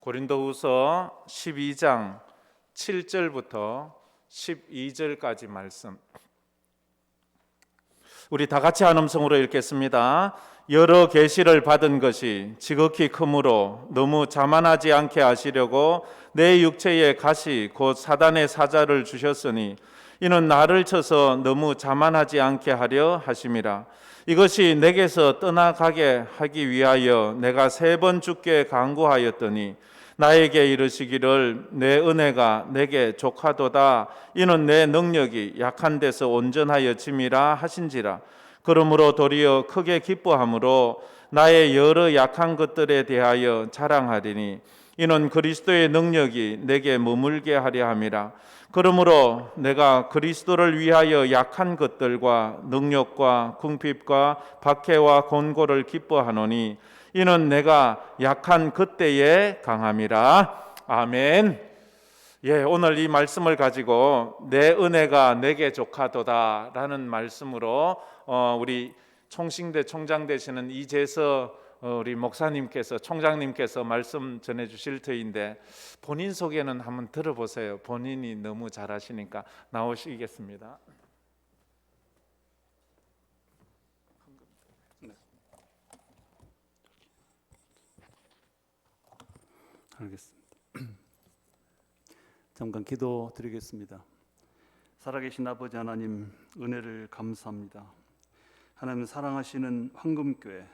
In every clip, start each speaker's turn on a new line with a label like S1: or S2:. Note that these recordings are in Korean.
S1: 고린도후서 12장 7절부터 12절까지 말씀, 우리 다 같이 한 음성으로 읽겠습니다. 여러 계시를 받은 것이 지극히 크므로 너무 자만하지 않게 하시려고 내 육체에 가시 곧 사단의 사자를 주셨으니 이는 나를 쳐서 너무 자만하지 않게 하려 하심이라. 이것이 내게서 떠나가게 하기 위하여 내가 3번 주께 간구하였더니 나에게 이르시기를 내 은혜가 내게 족하도다. 이는 내 능력이 약한 데서 온전하여 짐이라 하신지라. 그러므로 도리어 크게 기뻐함으로 나의 여러 약한 것들에 대하여 자랑하리니 이는 그리스도의 능력이 내게 머물게 하려 함이라. 그러므로 내가 그리스도를 위하여 약한 것들과 능력과 궁핍과 박해와 곤고를 기뻐하노니 이는 내가 약한 그때에 강함이라. 아멘. 오늘 이 말씀을 가지고 내 은혜가 내게 족하도다 라는 말씀으로 우리 총신대 총장 되시는 이재서 우리 목사님께서, 총장님께서 말씀 전해 주실 터인데 본인 소개는 한번 들어보세요. 본인이 너무 잘하시니까 나오시겠습니다.
S2: 알겠습니다. 잠깐 기도 드리겠습니다. 살아계신 아버지 하나님, 은혜를 감사합니다. 하나님 사랑하시는 황금교회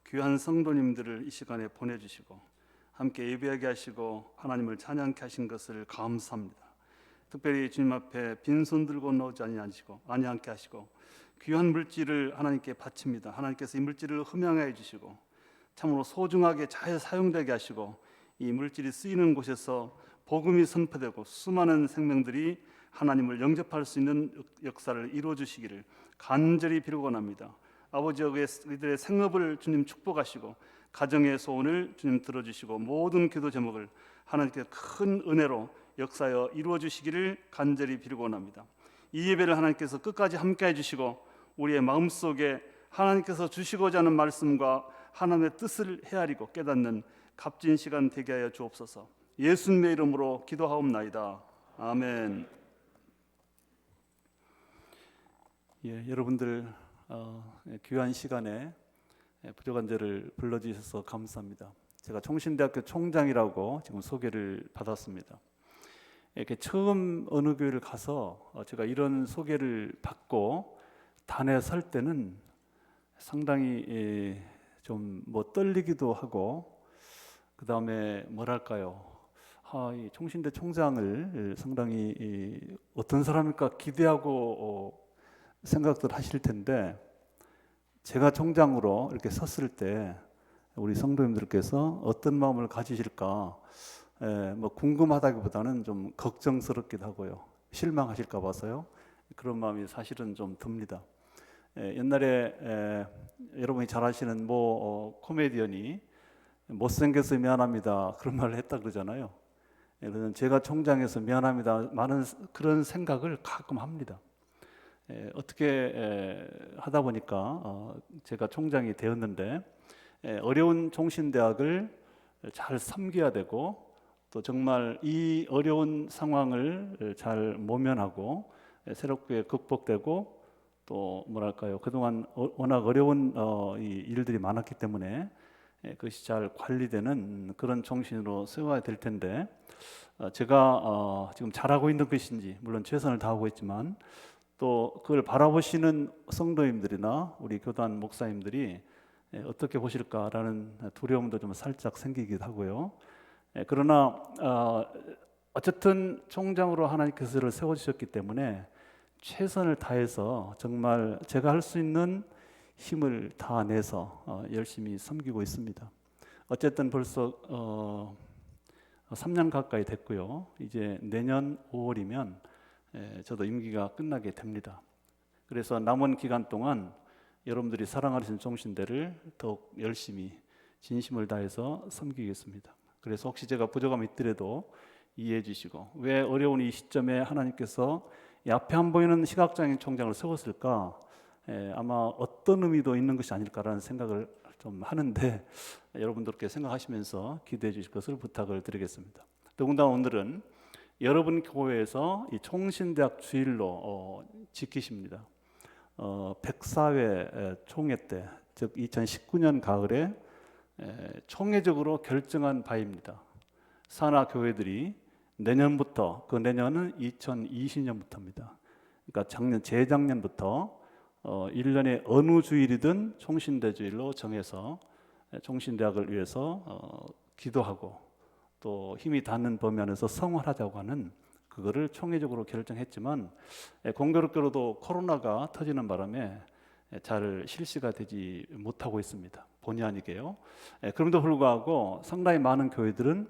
S2: 귀한 성도님들을 이 시간에 보내주시고 함께 예배하게 하시고 하나님을 찬양케 하신 것을 감사합니다. 특별히 주님 앞에 빈손 들고 나오지 아니하게 하시고 귀한 물질을 하나님께 바칩니다. 하나님께서 이 물질을 흠양해 주시고 참으로 소중하게 잘 사용되게 하시고 이 물질이 쓰이는 곳에서 복음이 선포되고 수많은 생명들이 하나님을 영접할 수 있는 역사를 이루어 주시기를 간절히 빌곤합니다. 아버지, 우리들의 생업을 주님 축복하시고 가정의 소원을 주님 들어주시고 모든 기도 제목을 하나님께 큰 은혜로 역사하여 이루어 주시기를 간절히 빌곤합니다. 이 예배를 하나님께서 끝까지 함께 해주시고 우리의 마음속에 하나님께서 주시고자 하는 말씀과 하나님의 뜻을 헤아리고 깨닫는 값진 시간 되게 하여 주옵소서. 예수님의 이름으로 기도하옵나이다. 아멘. 여러분들 귀한 시간에 부족한 저를 불러주셔서 감사합니다. 제가 총신대학교 총장이라고 지금 소개를 받았습니다. 이렇게 처음 어느 교회를 가서 제가 이런 소개를 받고 단에 설 때는 상당히 좀 떨리기도 하고, 그 다음에 뭐랄까요, 이 총신대 총장을 상당히 어떤 사람일까 기대하고 생각들 하실 텐데, 제가 총장으로 이렇게 섰을 때 우리 성도님들께서 어떤 마음을 가지실까 궁금하다기보다는 좀 걱정스럽기도 하고요, 실망하실까 봐서요, 그런 마음이 사실은 좀 듭니다. 옛날에 여러분이 잘 아시는 코미디언이 못생겨서 미안합니다 그런 말을 했다 그러잖아요. 그래서 제가 총장에서 미안합니다 많은 그런 생각을 가끔 합니다. 어떻게 하다 보니까 제가 총장이 되었는데, 어려운 총신대학을 잘 섬겨야 되고 또 정말 이 어려운 상황을 잘 모면하고 새롭게 극복되고 또 뭐랄까요, 그동안 워낙 어려운 이 일들이 많았기 때문에 그것이 잘 관리되는 그런 정신으로 세워야 될 텐데, 제가 지금 잘하고 있는 것인지, 물론 최선을 다하고 있지만 또 그걸 바라보시는 성도님들이나 우리 교단 목사님들이 어떻게 보실까라는 두려움도 좀 살짝 생기기도 하고요. 그러나 어쨌든 총장으로 하나님께서 저를 세워주셨기 때문에 최선을 다해서 정말 제가 할 수 있는 힘을 다 내서 열심히 섬기고 있습니다. 어쨌든 벌써 3년 가까이 됐고요. 이제 내년 5월이면 저도 임기가 끝나게 됩니다. 그래서 남은 기간 동안 여러분들이 사랑하시는 총신대를 더욱 열심히 진심을 다해서 섬기겠습니다. 그래서 혹시 제가 부족함이 있더라도 이해해 주시고, 왜 어려운 이 시점에 하나님께서 이 앞에 안 보이는 시각장애인 총장을 세웠을까, 아마 어떤 의미도 있는 것이 아닐까라는 생각을 좀 하는데 여러분들께 생각하시면서 기도해 주실 것을 부탁을 드리겠습니다. 더군다나 오늘은 여러분 교회에서 이 총신대학 주일로 지키십니다. 백사회 총회 때, 즉 2019년 가을에 총회적으로 결정한 바입니다. 산하 교회들이 내년부터, 그 내년은 2020년부터입니다. 그러니까 재작년부터 1년에 어느 주일이든 총신대주일로 정해서 총신대학을 위해서 기도하고 또 힘이 닿는 범위 안에서 성화하자고 하는 그거를 총회적으로 결정했지만 공교롭게도 코로나가 터지는 바람에 잘 실시가 되지 못하고 있습니다. 본의 아니게요. 그럼에도 불구하고 상당히 많은 교회들은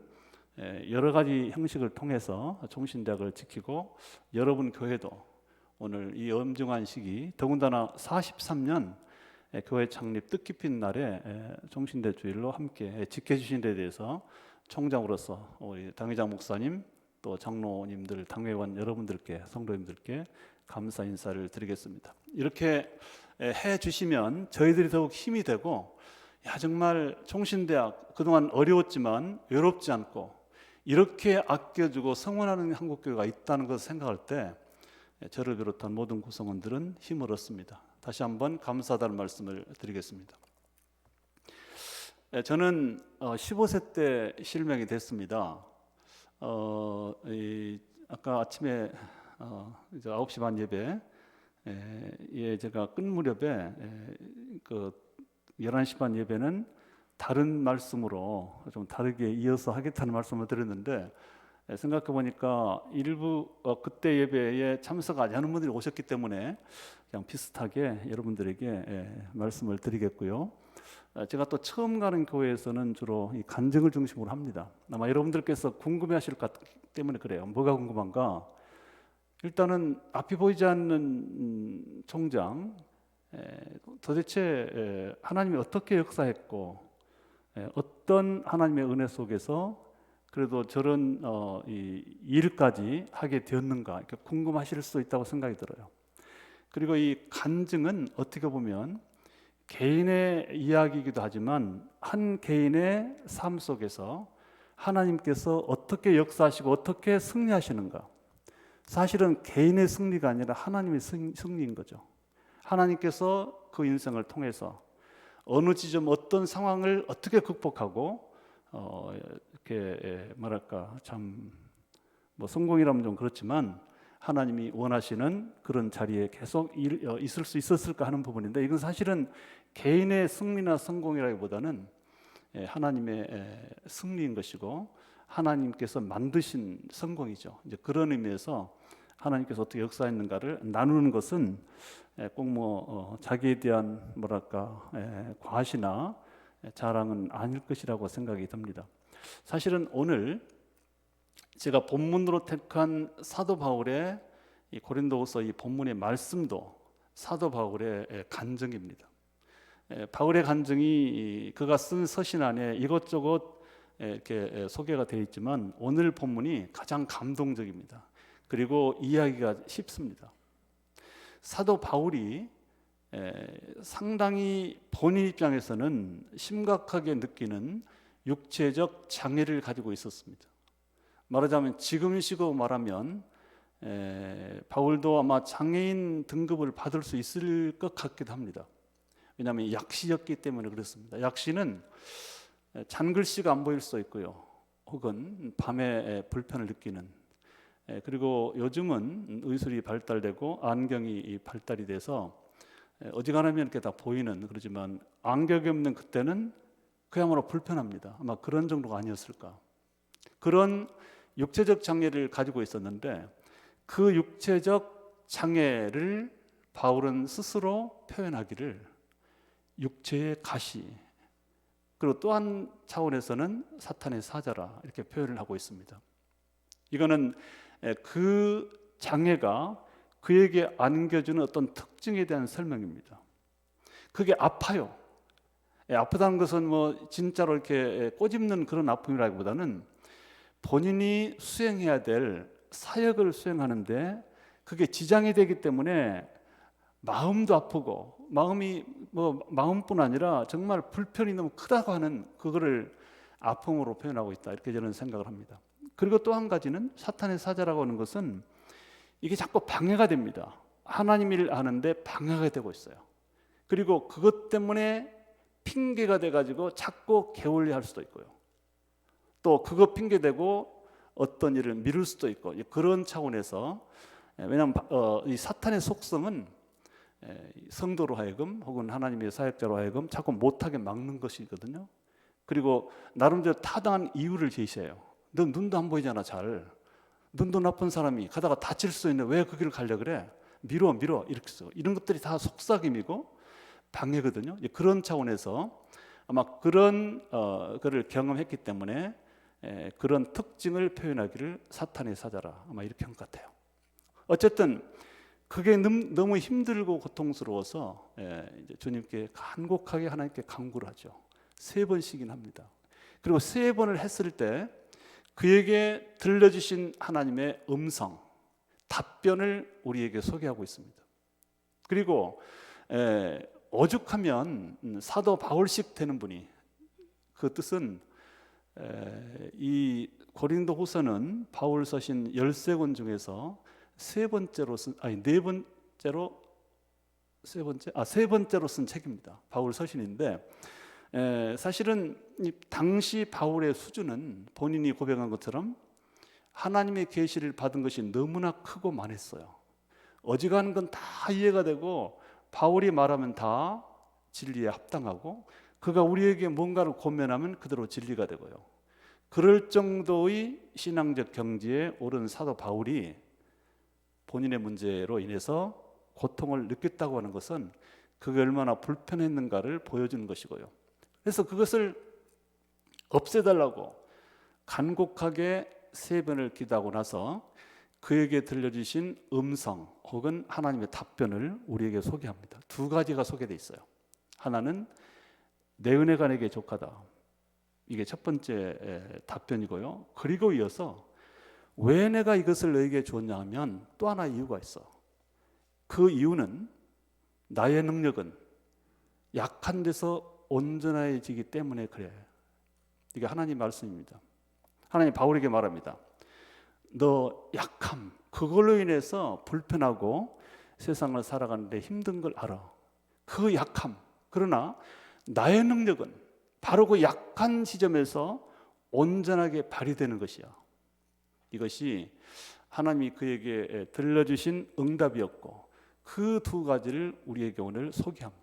S2: 여러 가지 형식을 통해서 총신대학을 지키고 여러분 교회도 오늘 이 엄중한 시기, 더군다나 43년 교회 창립 뜻깊은 날에 총신대 주일로 함께 지켜주신 데 대해서 총장으로서 우리 당회장 목사님 또 장로님들, 당회원 여러분들께, 성도님들께 감사 인사를 드리겠습니다. 이렇게 해주시면 저희들이 더욱 힘이 되고, 야 정말 총신대학 그동안 어려웠지만 외롭지 않고 이렇게 아껴주고 성원하는 한국교회가 있다는 것을 생각할 때 저를 비롯한 모든 구성원들은 힘을 얻습니다. 다시 한번 감사하다는 말씀을 드리겠습니다. 저는 15세 때 실명이 됐습니다. 아까 아침에 이제 9시 반 예배 제가 끝 무렵에 그 11시 반 예배는 다른 말씀으로 좀 다르게 이어서 하겠다는 말씀을 드렸는데 생각해 보니까 일부 그때 예배에 참석하지 않은 분들이 오셨기 때문에 그냥 비슷하게 여러분들에게 말씀을 드리겠고요. 제가 또 처음 가는 교회에서는 주로 이 간증을 중심으로 합니다. 아마 여러분들께서 궁금해하실 것 같기 때문에 그래요. 뭐가 궁금한가? 일단은 앞이 보이지 않는 총장, 도대체 하나님이 어떻게 역사했고 어떤 하나님의 은혜 속에서 그래도 저런 이 일까지 하게 되었는가 이렇게 궁금하실 수 있다고 생각이 들어요. 그리고 이 간증은 어떻게 보면 개인의 이야기이기도 하지만 한 개인의 삶 속에서 하나님께서 어떻게 역사하시고 어떻게 승리하시는가, 사실은 개인의 승리가 아니라 하나님의 승리인 거죠. 하나님께서 그 인생을 통해서 어느 지점 어떤 상황을 어떻게 극복하고 이렇게 뭐랄까 참 뭐 성공이라면 좀 그렇지만 하나님이 원하시는 그런 자리에 계속 있을 수 있었을까 하는 부분인데, 이건 사실은 개인의 승리나 성공이라기보다는 하나님의 승리인 것이고 하나님께서 만드신 성공이죠. 이제 그런 의미에서 하나님께서 어떻게 역사했는가를 나누는 것은 꼭 뭐 자기에 대한 뭐랄까 과시나 자랑은 아닐 것이라고 생각이 듭니다. 사실은 오늘 제가 본문으로 택한 사도 바울의 이 고린도후서 이 본문의 말씀도 사도 바울의 간증입니다. 바울의 간증이 그가 쓴 서신 안에 이것저것 이렇게 소개가 되어 있지만 오늘 본문이 가장 감동적입니다. 그리고 이해하기가 쉽습니다. 사도 바울이 상당히 본인 입장에서는 심각하게 느끼는 육체적 장애를 가지고 있었습니다. 말하자면 지금식으로 말하면 바울도 아마 장애인 등급을 받을 수 있을 것 같기도 합니다. 왜냐하면 약시였기 때문에 그렇습니다. 약시는 잔글씨가 안 보일 수도 있고요, 혹은 밤에 불편을 느끼는, 그리고 요즘은 의술이 발달되고 안경이 발달이 돼서 어지간하면 이렇게 다 보이는, 그러지만 안경이 없는 그때는 그야말로 불편합니다. 아마 그런 정도가 아니었을까. 그런 육체적 장애를 가지고 있었는데 그 육체적 장애를 바울은 스스로 표현하기를 육체의 가시, 그리고 또 한 차원에서는 사탄의 사자라 이렇게 표현을 하고 있습니다. 이거는 그 장애가 그에게 안겨주는 어떤 특징에 대한 설명입니다. 그게 아파요. 아프다는 것은 뭐 진짜로 이렇게 꼬집는 그런 아픔이라기보다는 본인이 수행해야 될 사역을 수행하는데 그게 지장이 되기 때문에 마음도 아프고 마음이 뭐 마음뿐 아니라 정말 불편이 너무 크다고 하는 그거를 아픔으로 표현하고 있다, 이렇게 저는 생각을 합니다. 그리고 또 한 가지는 사탄의 사자라고 하는 것은 이게 자꾸 방해가 됩니다. 하나님 일을 하는데 방해가 되고 있어요. 그리고 그것 때문에 핑계가 돼가지고 자꾸 게을리할 수도 있고요. 또 그거 핑계대고 어떤 일을 미룰 수도 있고, 그런 차원에서, 왜냐하면 이 사탄의 속성은 성도로 하여금 혹은 하나님의 사역자로 하여금 자꾸 못하게 막는 것이거든요. 그리고 나름대로 타당한 이유를 제시해요. 너 눈도 안 보이잖아, 잘. 눈도 나쁜 사람이 가다가 다칠 수 있는데 왜 그 길을 가려 그래? 미뤄 이렇게 써. 이런 것들이 다 속삭임이고 방해거든요. 그런 차원에서 아마 그런 거를 경험했기 때문에 그런 특징을 표현하기를 사탄의 사자라, 아마 이렇게 한 것 같아요. 어쨌든 그게 너무 힘들고 고통스러워서 이제 주님께 간곡하게 하나님께 간구를 하죠. 3번씩이나 합니다. 그리고 3번을 했을 때 그에게 들려주신 하나님의 음성, 답변을 우리에게 소개하고 있습니다. 그리고 오죽하면 사도 바울식 되는 분이, 그 뜻은 이 고린도후서는 바울 서신 13권 중에서 세 번째로 쓴 책입니다. 바울 서신인데, 사실은 이 당시 바울의 수준은 본인이 고백한 것처럼 하나님의 계시를 받은 것이 너무나 크고 많았어요. 어지간한 건 다 이해가 되고 바울이 말하면 다 진리에 합당하고, 그가 우리에게 뭔가를 권면하면 그대로 진리가 되고요. 그럴 정도의 신앙적 경지에 오른 사도 바울이 본인의 문제로 인해서 고통을 느꼈다고 하는 것은 그게 얼마나 불편했는가를 보여주는 것이고요. 그래서 그것을 없애달라고 간곡하게 3번을 기도하고 나서 그에게 들려주신 음성 혹은 하나님의 답변을 우리에게 소개합니다. 2가지가 소개되어 있어요. 하나는 내 은혜가 내게 족하다. 이게 첫 번째 답변이고요. 그리고 이어서 왜 내가 이것을 너에게 주었냐 하면 또 하나 이유가 있어. 그 이유는 나의 능력은 약한 데서 온전해지기 때문에 그래. 이게 하나님 말씀입니다. 하나님 바울에게 말합니다. 너 약함, 그걸로 인해서 불편하고 세상을 살아가는데 힘든 걸 알아. 그 약함, 그러나 나의 능력은 바로 그 약한 지점에서 온전하게 발휘되는 것이야. 이것이 하나님이 그에게 들려주신 응답이었고, 그 2가지를 우리에게 오늘 소개합니다.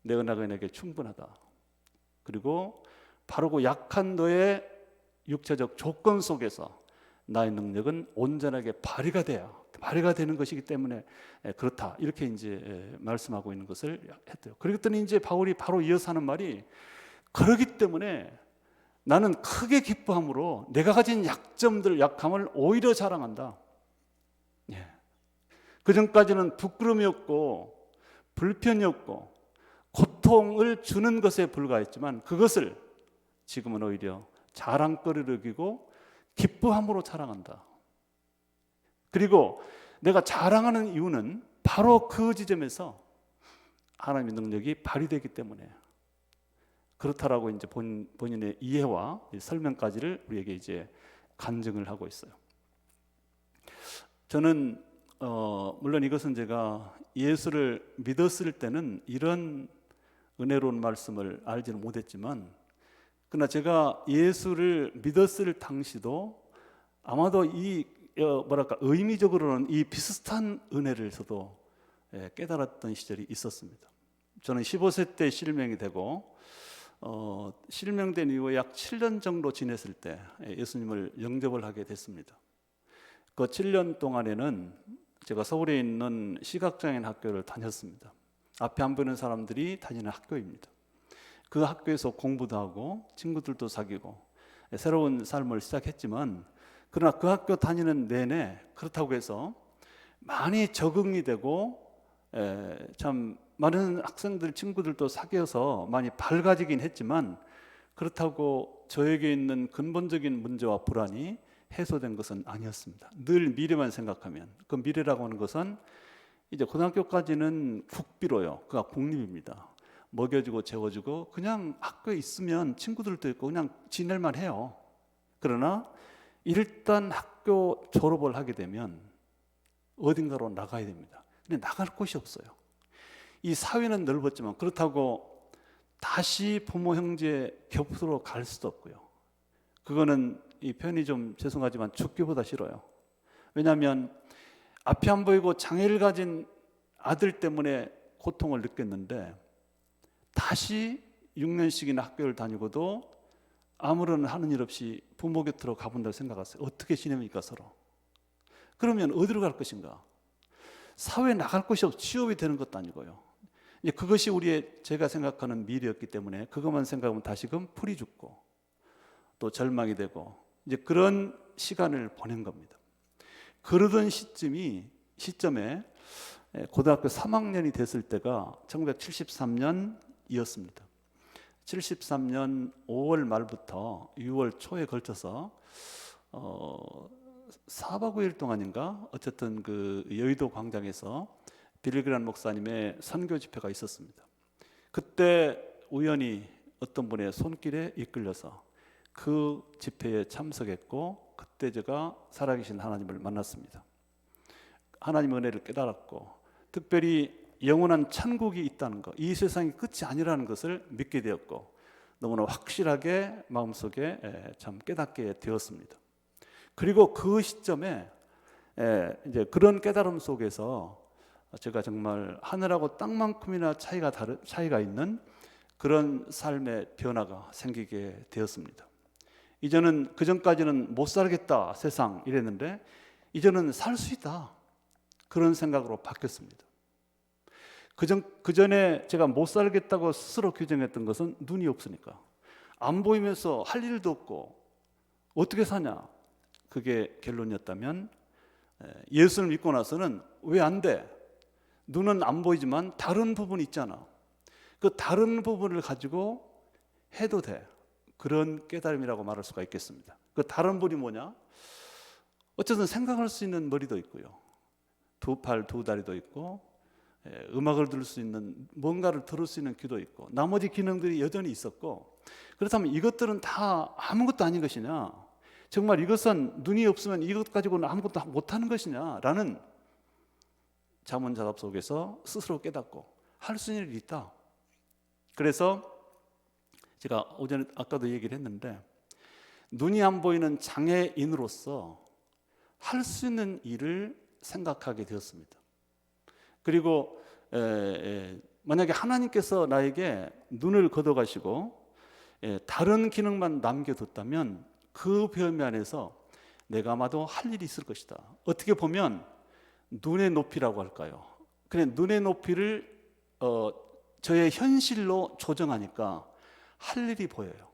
S2: 내 은혜가 내게 충분하다. 그리고 바로 그 약한 너의 육체적 조건 속에서 나의 능력은 온전하게 발휘가 되는 것이기 때문에 그렇다. 이렇게 이제 말씀하고 있는 것을 했대요. 그랬더니 이제 바울이 바로 이어서 하는 말이, 그렇기 때문에 나는 크게 기뻐함으로 내가 가진 약함을 오히려 자랑한다. 그 전까지는 부끄러움이었고 불편이었고 고통을 주는 것에 불과했지만 그것을 지금은 오히려 자랑거리로 여기고 기뻐함으로 자랑한다. 그리고 내가 자랑하는 이유는 바로 그 지점에서 하나님의 능력이 발휘되기 때문에 그렇다라고 이제 본인의 이해와 설명까지를 우리에게 이제 간증을 하고 있어요. 저는 물론 이것은 제가 예수를 믿었을 때는 이런 은혜로운 말씀을 알지는 못했지만, 그러나 제가 예수를 믿었을 당시도 아마도 이 의미적으로는 이 비슷한 은혜를 저도 깨달았던 시절이 있었습니다. 저는 15세 때 실명이 되고 실명된 이후에 약 7년 정도 지냈을 때 예수님을 영접을 하게 됐습니다. 그 7년 동안에는 제가 서울에 있는 시각장애인 학교를 다녔습니다. 앞에 안 보이는 사람들이 다니는 학교입니다. 그 학교에서 공부도 하고 친구들도 사귀고 새로운 삶을 시작했지만, 그러나 그 학교 다니는 내내 그렇다고 해서 많이 적응이 되고 참 많은 학생들 친구들도 사귀어서 많이 밝아지긴 했지만, 그렇다고 저에게 있는 근본적인 문제와 불안이 해소된 것은 아니었습니다. 늘 미래만 생각하면, 그 미래라고 하는 것은
S3: 이제 고등학교까지는 국비로요. 그가 공립입니다. 먹여주고 재워주고 그냥 학교에 있으면 친구들도 있고 그냥 지낼만 해요. 그러나 일단 학교 졸업을 하게 되면 어딘가로 나가야 됩니다. 근데 나갈 곳이 없어요. 이 사회는 넓었지만 그렇다고 다시 부모 형제 곁으로 갈 수도 없고요. 그거는 이 표현이 좀 죄송하지만 죽기보다 싫어요. 왜냐하면 앞이 안 보이고 장애를 가진 아들 때문에 고통을 느꼈는데 다시 6년씩이나 학교를 다니고도 아무런 하는 일 없이 부모 곁으로 가본다고 생각하세요. 어떻게 지냅니까 서로? 그러면 어디로 갈 것인가? 사회에 나갈 곳이 없고 취업이 되는 것도 아니고요. 이제 그것이 우리의 제가 생각하는 미래였기 때문에 그것만 생각하면 다시금 풀이 죽고 또 절망이 되고 이제 그런 시간을 보낸 겁니다. 그러던 시점에 고등학교 3학년이 됐을 때가 1973년이었습니다. 73년 5월 말부터 6월 초에 걸쳐서 4박 5일 동안인가 어쨌든 그 여의도 광장에서 빌리그란 목사님의 선교 집회가 있었습니다. 그때 우연히 어떤 분의 손길에 이끌려서 그 집회에 참석했고 그때 제가 살아계신 하나님을 만났습니다. 하나님의 은혜를 깨달았고 특별히 영원한 천국이 있다는 것, 이 세상이 끝이 아니라는 것을 믿게 되었고 너무나 확실하게 마음속에 참 깨닫게 되었습니다. 그리고 그 시점에 이제 그런 깨달음 속에서 제가 정말 하늘하고 땅만큼이나 차이가 있는 그런 삶의 변화가 생기게 되었습니다. 이제는 그전까지는 못 살겠다 세상 이랬는데 이제는 살 수 있다 그런 생각으로 바뀌었습니다. 그전에 제가 못 살겠다고 스스로 규정했던 것은 눈이 없으니까 안 보이면서 할 일도 없고 어떻게 사냐 그게 결론이었다면 예수를 믿고 나서는 왜 안 돼? 눈은 안 보이지만 다른 부분이 있잖아. 그 다른 부분을 가지고 해도 돼. 그런 깨달음이라고 말할 수가 있겠습니다. 그 다른 부분이 뭐냐? 어쨌든 생각할 수 있는 머리도 있고요. 두 팔, 두 다리도 있고 음악을 들을 수 있는 뭔가를 들을 수 있는 귀도 있고 나머지 기능들이 여전히 있었고 그렇다면 이것들은 다 아무것도 아닌 것이냐? 정말 이것은 눈이 없으면 이것 가지고는 아무것도 못하는 것이냐? 라는 자문자답 속에서 스스로 깨닫고 할 수 있는 일이 있다. 그래서 제가 오전에 아까도 얘기를 했는데 눈이 안 보이는 장애인으로서 할 수 있는 일을 생각하게 되었습니다. 그리고 만약에 하나님께서 나에게 눈을 걷어가시고 다른 기능만 남겨뒀다면 그 배움이 안에서 내가 아마도 할 일이 있을 것이다. 어떻게 보면 눈의 높이라고 할까요? 그냥 눈의 높이를 저의 현실로 조정하니까 할 일이 보여요.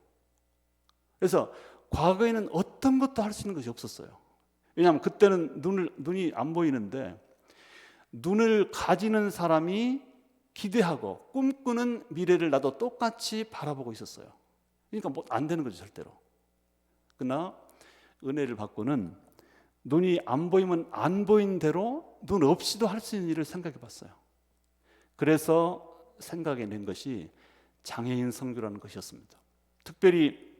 S3: 그래서 과거에는 어떤 것도 할 수 있는 것이 없었어요. 왜냐하면 그때는 눈이 안 보이는데 눈을 가지는 사람이 기대하고 꿈꾸는 미래를 나도 똑같이 바라보고 있었어요. 그러니까 뭐 안 되는 거죠 절대로. 그러나 은혜를 받고는 눈이 안 보이면 안 보인 대로 눈 없이도 할 수 있는 일을 생각해 봤어요. 그래서 생각해낸 것이 장애인 선교라는 것이었습니다. 특별히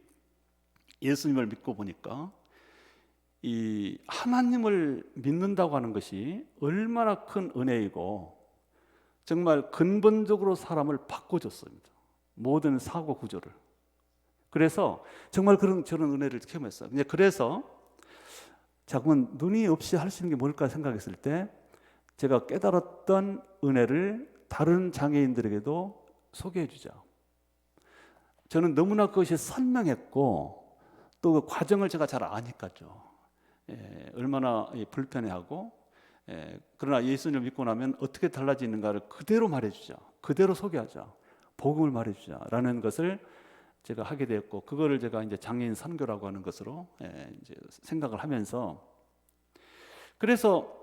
S3: 예수님을 믿고 보니까 이 하나님을 믿는다고 하는 것이 얼마나 큰 은혜이고 정말 근본적으로 사람을 바꿔줬습니다. 모든 사고 구조를. 그래서 정말 저런 은혜를 경험했어요. 그래서 자꾸만 눈이 없이 할 수 있는 게 뭘까 생각했을 때 제가 깨달았던 은혜를 다른 장애인들에게도 소개해 주자. 저는 너무나 그것이 선명했고 또 그 과정을 제가 잘 아니까죠. 얼마나 불편해하고 그러나 예수님을 믿고 나면 어떻게 달라지는가를 그대로 말해주자. 그대로 소개하자. 복음을 말해주자라는 것을 제가 하게 되었고 그거를 제가 이제 장애인 선교라고 하는 것으로 이제 생각을 하면서 그래서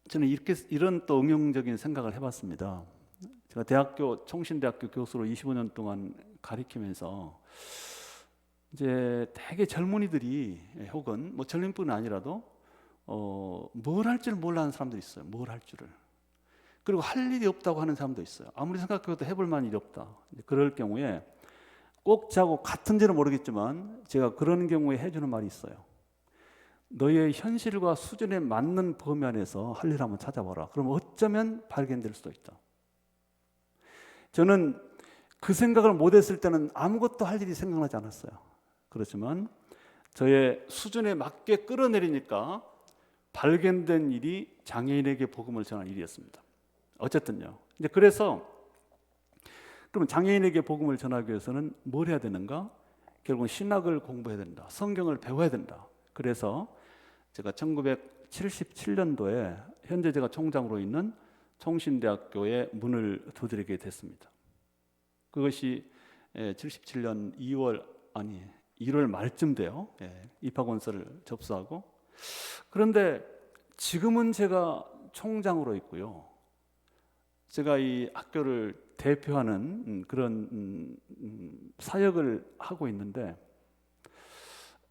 S3: 저는 이런 또 응용적인 생각을 해봤습니다. 제가 총신대학교 교수로 25년 동안 가르치면서 이제 되게 젊은이들이 혹은 뭐 젊은뿐 아니라도 뭘 할 줄 몰라는 사람들이 있어요. 뭘 할 줄을. 그리고 할 일이 없다고 하는 사람도 있어요. 아무리 생각해도 해볼 만한 일이 없다. 그럴 경우에 꼭 저하고 같은지는 모르겠지만 제가 그런 경우에 해주는 말이 있어요. 너의 현실과 수준에 맞는 범위 안에서 할 일 한번 찾아봐라. 그러면 어쩌면 발견될 수도 있다. 저는 그 생각을 못했을 때는 아무것도 할 일이 생각나지 않았어요. 그렇지만 저의 수준에 맞게 끌어내리니까 발견된 일이 장애인에게 복음을 전하는 일이었습니다. 어쨌든요. 이제 그래서 그럼 장애인에게 복음을 전하기 위해서는 뭘 해야 되는가? 결국은 신학을 공부해야 된다. 성경을 배워야 된다. 그래서 제가 1977년도에 현재 제가 총장으로 있는 총신대학교에 문을 두드리게 됐습니다. 그것이 77년 1월 말쯤 돼요. 입학원서를 접수하고. 그런데 지금은 제가 총장으로 있고요. 제가 이 학교를 대표하는 그런 사역을 하고 있는데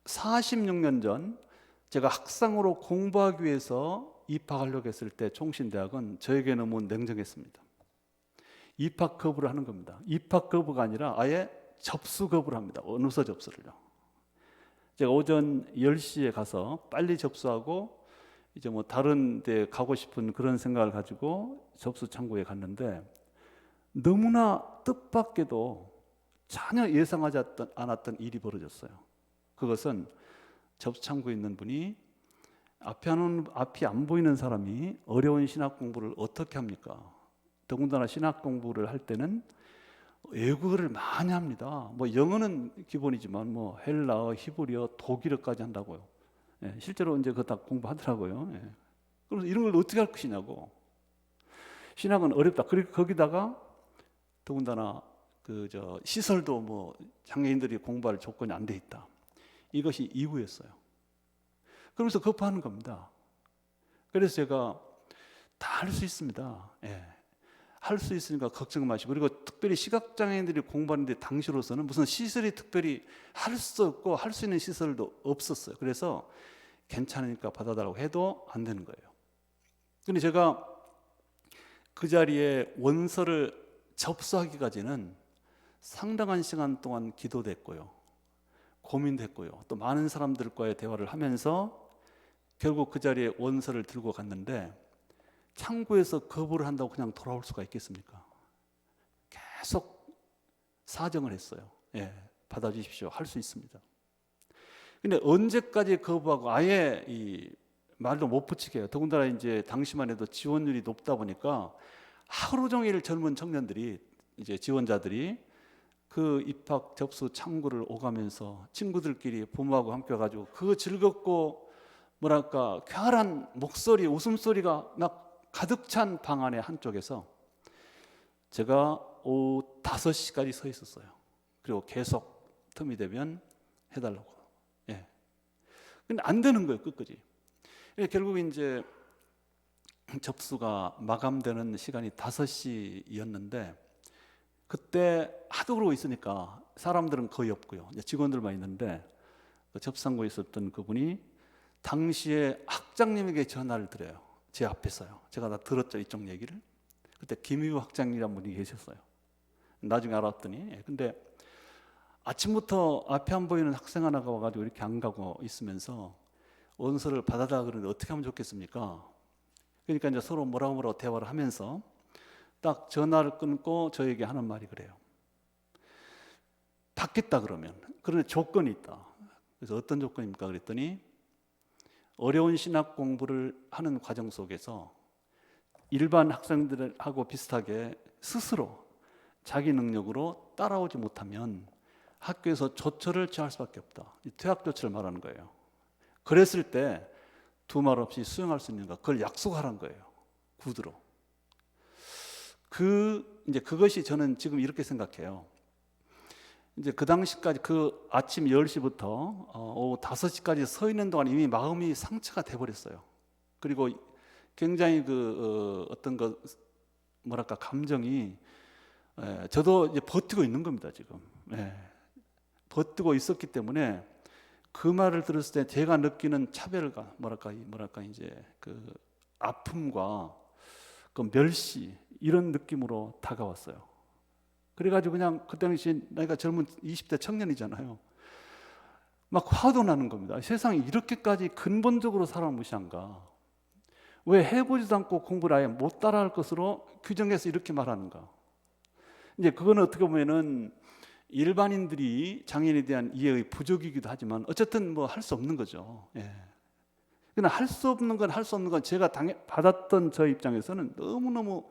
S3: 46년 전 제가 학생으로 공부하기 위해서 입학하려고 했을 때 총신대학은 저에게 너무 냉정했습니다. 입학 거부를 하는 겁니다. 입학 거부가 아니라 아예 접수 거부를 합니다. 어느새 접수를요. 제가 오전 10시에 가서 빨리 접수하고 이제 뭐 다른 데 가고 싶은 그런 생각을 가지고 접수 창구에 갔는데 너무나 뜻밖에도 전혀 예상하지 않았던 일이 벌어졌어요. 그것은 접수 창구에 있는 분이 앞이 안 보이는 사람이 어려운 신학 공부를 어떻게 합니까? 더군다나 신학 공부를 할 때는 외국어를 많이 합니다. 뭐 영어는 기본이지만 뭐 헬라어, 히브리어, 독일어까지 한다고요. 실제로 이제 그거 다 공부하더라고요. 그래서 이런 걸 어떻게 할 것이냐고. 신학은 어렵다. 그리고 거기다가 더군다나 시설도 뭐 장애인들이 공부할 조건이 안 돼 있다. 이것이 이유였어요. 그러면서 거부하는 겁니다. 그래서 제가 다 할 수 있습니다. 할 수 있으니까 걱정 마시고, 그리고 특별히 시각장애인들이 공부하는데 당시로서는 무슨 시설이 특별히 할 수 없고 할 수 있는 시설도 없었어요. 그래서 괜찮으니까 받아달라고 해도 안 되는 거예요. 근데 제가 그 자리에 원서를 접수하기까지는 상당한 시간 동안 기도됐고요, 고민됐고요, 또 많은 사람들과의 대화를 하면서 결국 그 자리에 원서를 들고 갔는데 창구에서 거부를 한다고 그냥 돌아올 수가 있겠습니까? 계속 사정을 했어요. 받아주십시오. 할 수 있습니다. 근데 언제까지 거부하고 아예 이 말도 못 붙이게 해요. 더군다나 이제 당시만 해도 지원율이 높다 보니까 하루 종일 젊은 청년들이, 이제 지원자들이 그 입학 접수 창구를 오가면서 친구들끼리 부모하고 함께 가지고 그 즐겁고 뭐랄까 쾌활한 목소리, 웃음소리가 막 가득 찬 방 안의 한쪽에서 제가 오후 5시까지 서 있었어요. 그리고 계속 틈이 되면 해달라고. 근데 안 되는 거예요, 끝까지. 결국 이제 접수가 마감되는 시간이 5시였는데 그때 하도 그러고 있으니까 사람들은 거의 없고요. 이제 직원들만 있는데 그 접수상고에 있었던 그분이 당시에 학장님에게 전화를 드려요. 제 앞에서요. 제가 다 들었죠, 이쪽 얘기를. 그때 김희우 학장이라는 분이 계셨어요. 나중에 알았더니. 근데 아침부터 앞에 안 보이는 학생 하나가 와가지고 이렇게 안 가고 있으면서 원서를 받아달라 그러는데 어떻게 하면 좋겠습니까? 그러니까 이제 서로 뭐라고 대화를 하면서 딱 전화를 끊고 저에게 하는 말이 그래요. 받겠다 그러면. 그런데 조건이 있다. 그래서 어떤 조건입니까? 그랬더니 어려운 신학 공부를 하는 과정 속에서 일반 학생들하고 비슷하게 스스로 자기 능력으로 따라오지 못하면 학교에서 조처를 취할 수밖에 없다. 퇴학 조처를 말하는 거예요. 그랬을 때 두 말 없이 수용할 수 있는가? 그걸 약속하라는 거예요. 구두로. 이제 그것이 저는 지금 이렇게 생각해요. 이제 그 당시까지 그 아침 10시부터 오후 5시까지 서 있는 동안 이미 마음이 상처가 돼 버렸어요. 그리고 굉장히 어떤 뭐랄까 감정이 저도 이제 버티고 있는 겁니다, 지금. 버티고 있었기 때문에 그 말을 들었을 때 제가 느끼는 차별과 뭐랄까 이제 그 아픔과 그 멸시 이런 느낌으로 다가왔어요. 그래가지고 그냥 그 당시 나이가 젊은 20대 청년이잖아요. 막 화도 나는 겁니다. 세상에 이렇게까지 근본적으로 사람을 무시한가? 왜 해보지도 않고 공부를 아예 못 따라할 것으로 규정해서 이렇게 말하는가? 이제 그거는 어떻게 보면은 일반인들이 장애인에 대한 이해의 부족이기도 하지만 어쨌든 뭐 할 수 없는 거죠. 예. 그러나 할 수 없는 건 제가 받았던 저 입장에서는 너무너무